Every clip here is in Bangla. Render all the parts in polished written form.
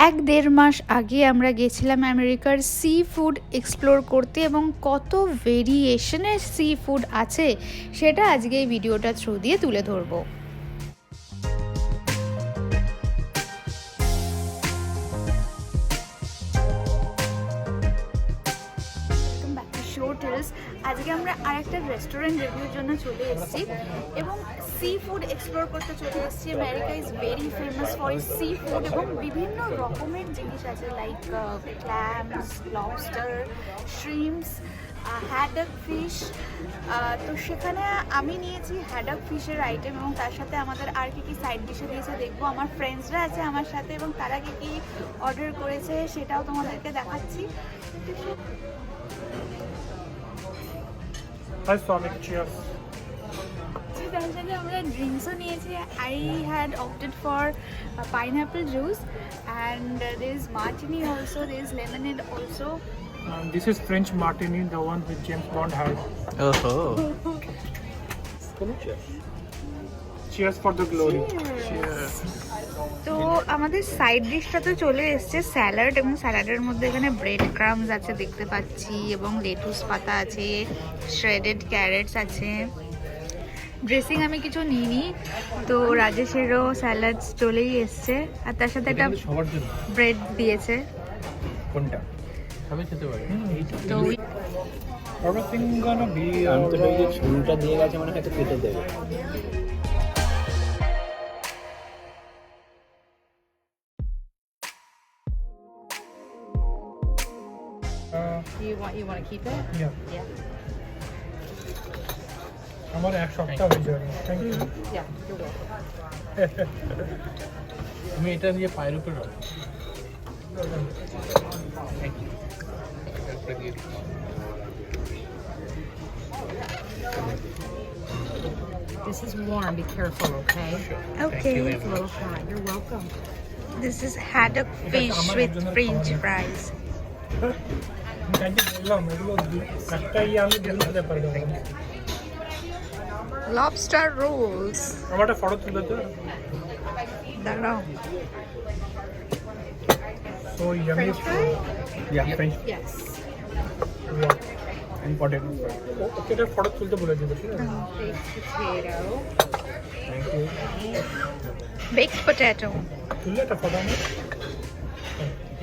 1-1.5 মাস আগে আমরা গেছিলাম আমেরিকার সি ফুড এক্সপ্লোর করতে এবং কত ভেরিয়েশনের সি ফুড আছে সেটা আজকে এই ভিডিওটা থ্রু দিয়ে তুলে ধরবো। Shoretales আজকে আমরা আরেকটা রেস্টুরেন্ট রিভিউর জন্য চলে এসেছি এবং সি ফুড এক্সপ্লোর করতে চলে এসেছি। America is very famous for is sea food এবং বিভিন্ন রকমের জিনিস আছে like clams, lobster, শ্রিম্পস, Haddock fish. তো সেখানে আমি নিয়েছি হ্যাডক ফিশের আইটেম এবং তার সাথে আমাদের আর কি সাইড ডিশে দিয়েছে দেখবো। আমার ফ্রেন্ডসরা আছে আমার সাথে এবং তারা কি অর্ডার করেছে সেটাও তোমাদেরকে দেখাচ্ছি। Hi Swami, cheers. তার সাথে আমরা ড্রিঙ্কসও নিয়েছি। I had opted for pineapple juice and there is martini also, there is lemonade also. This is French martini, the one which James Bond had. Cheers for the glory. Cheers. তো আমাদের সাইড ডিশটা তো চলে এসছে স্যালাড এবং স্যালাডের মধ্যে এখানে ব্রেড ক্রামস আছে দেখতে পাচ্ছি এবং লেটুস পাতা আছে, শ্রেডেড ক্যারেটস আছে। ড্রেসিং আমি কিছু নিইনি, তো রাজেশেরও স্যালাড চলেই এসছে আর তার সাথে একটা ব্রেড দিয়েছে। কোনটা আমি খেতে পারি তো Everything gonna be আমি তো ওই যে ছুরিটা দিয়ে গেছে মানে হয়তো কেটে দেবে। You want to keep it? yeah. Yeah. আমার এক সপ্তাহ হয়ে যাবে। Thank you. Yeah, you're welcome. আমি এটা দিয়ে পায়ের উপর রাখি। This is warm. Be careful, okay? Okay. It's a little hot. You're welcome. This is haddock fish with French fries. Thank you বললাম এগুলো একটাই আমি দিতে পারবো। Lobster rolls. আমার একটা ফটো তুলে তো। দাঁড়াও। So yummy. Yeah, French. Yes. Yeah. Important. ওকে এটা ফটো তুলতে বলে দিবো ঠিক আছে? Baked potato. Thank you. Baked potato. তুললে একটা ফটো আমি।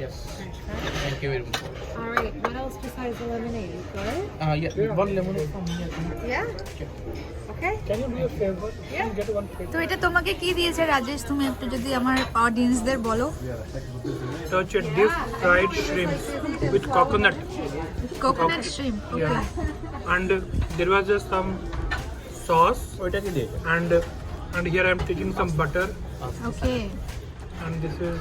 Yes. Thank you very much. All right. What else besides the lemonade? You good? Yeah, one lemon from here. Yeah. Okay. Can you do a favor? Can you get one plate? তো এটা তোমাকে কি দিয়েছে রাজেশ, তুমি একটু যদি আমার অডিয়েন্সদের বলো। এটা হচ্ছে deep fried shrimp with coconut. Coconut shrimp. Yeah. And there was just some sauce. ওইটা কি দিয়ে? And here I'm taking some butter. Okay. And this is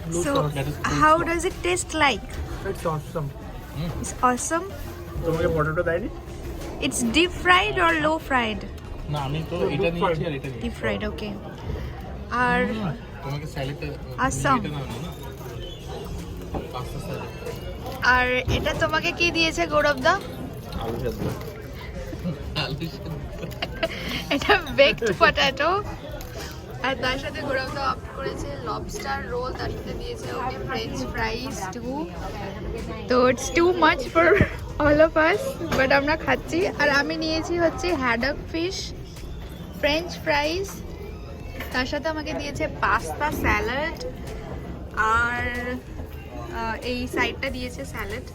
blue So sauce. how does it taste like? It's awesome. It's awesome. তোমাকে পটেটো দেয়নি? It's deep fried or low fried? না আমি তো এটা নিয়েছি আর এটা নিয়েছি। Deep fried, okay. আর তোমাকে স্যালাডটা Awesome. এটা নাও না। Pasta salad. আর এটা তোমাকে কি দিয়েছে গৌরবদা? আলু সেদ্ধ। আলু সেদ্ধ। এটা বেকড পটেটো আর তার সাথে গৌরবদা অপ্ট করেছে লবস্টার রোল, তার সাথে দিয়েছে ওকে ফ্রেঞ্চ ফ্রাইজ টু। তো it's too much for all of us but আমরা খাচ্ছি। আর আমি নিয়েছি হচ্ছে হ্যাডক ফিশ, ফ্রেঞ্চ ফ্রাইজ, তার সাথে আমাকে দিয়েছে পাস্তা স্যালাড আর এই সাইডটা দিয়েছে স্যালাড,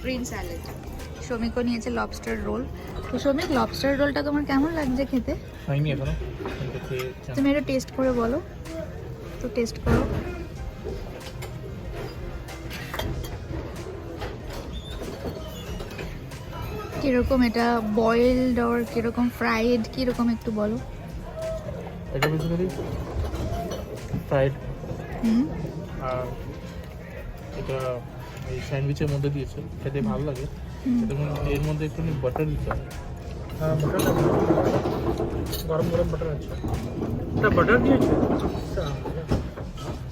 গ্রিন স্যালাড। শ্রমিকও নিয়েছে লবস্টার রোল। তো শ্রমিক, লবস্টার রোলটা তোমার কেমন লাগছে খেতে? খাইনি এখনো। কিন্তু খেয়ে তুমি এটা টেস্ট করে বলো। তো টেস্ট করো। কিরকম এটা, বয়েলড আর কিরকম ফ্রাইড, কিরকম একটু বলো। এটা বেসিক্যালি ফ্রাইড। আর এটা এই স্যান্ডউইচের মধ্যে দিয়েছে, খেতে ভালো লাগে। এর মধ্যে একটু বাটার দিতে হবে। হ্যাঁ বাটার গরম গরম বাটার আছে। এটা বাটার দিয়েছে?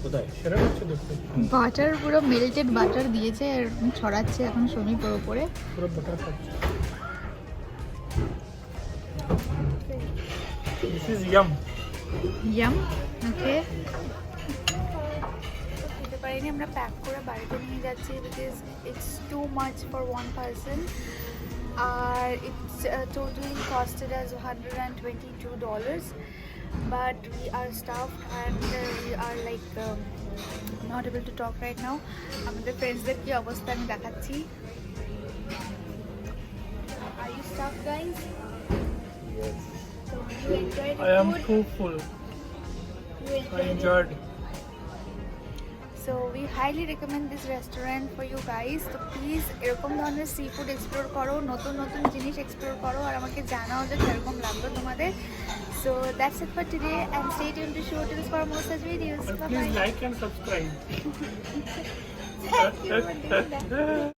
কোথায়? সেটা হচ্ছে দেখতে বাটার, পুরো মেল্টেড বাটার দিয়েছে আর ছড়াচ্ছে এখন শনি পুরো উপরে। পুরো বাটার খাচ্ছে। This is yum. Yum. Okay. পারিনি, আমরা প্যাক করে বাড়িতে নিয়ে যাচ্ছি because it's too much for one person. আর it's totally costed as $122, but we are stuffed and we are like not able to talk right now. আমাদের ফ্রেন্ডসদের কি অবস্থা আমি দেখাচ্ছি। Are you stuffed, guys? Yes. So you enjoyed the I am food? too full. You I enjoyed. So we highly recommend this restaurant for you guys. তো প্লিজ এরকম ধরনের সি ফুড এক্সপ্লোর করো, নতুন নতুন জিনিস এক্সপ্লোর করো আর আমাকে জানাও যে কিরকম লাগলো তোমাদের। So that's it for today and stay tuned to Shoretales for more such videos. And Bye please bye. like and subscribe. Thank you for doing that.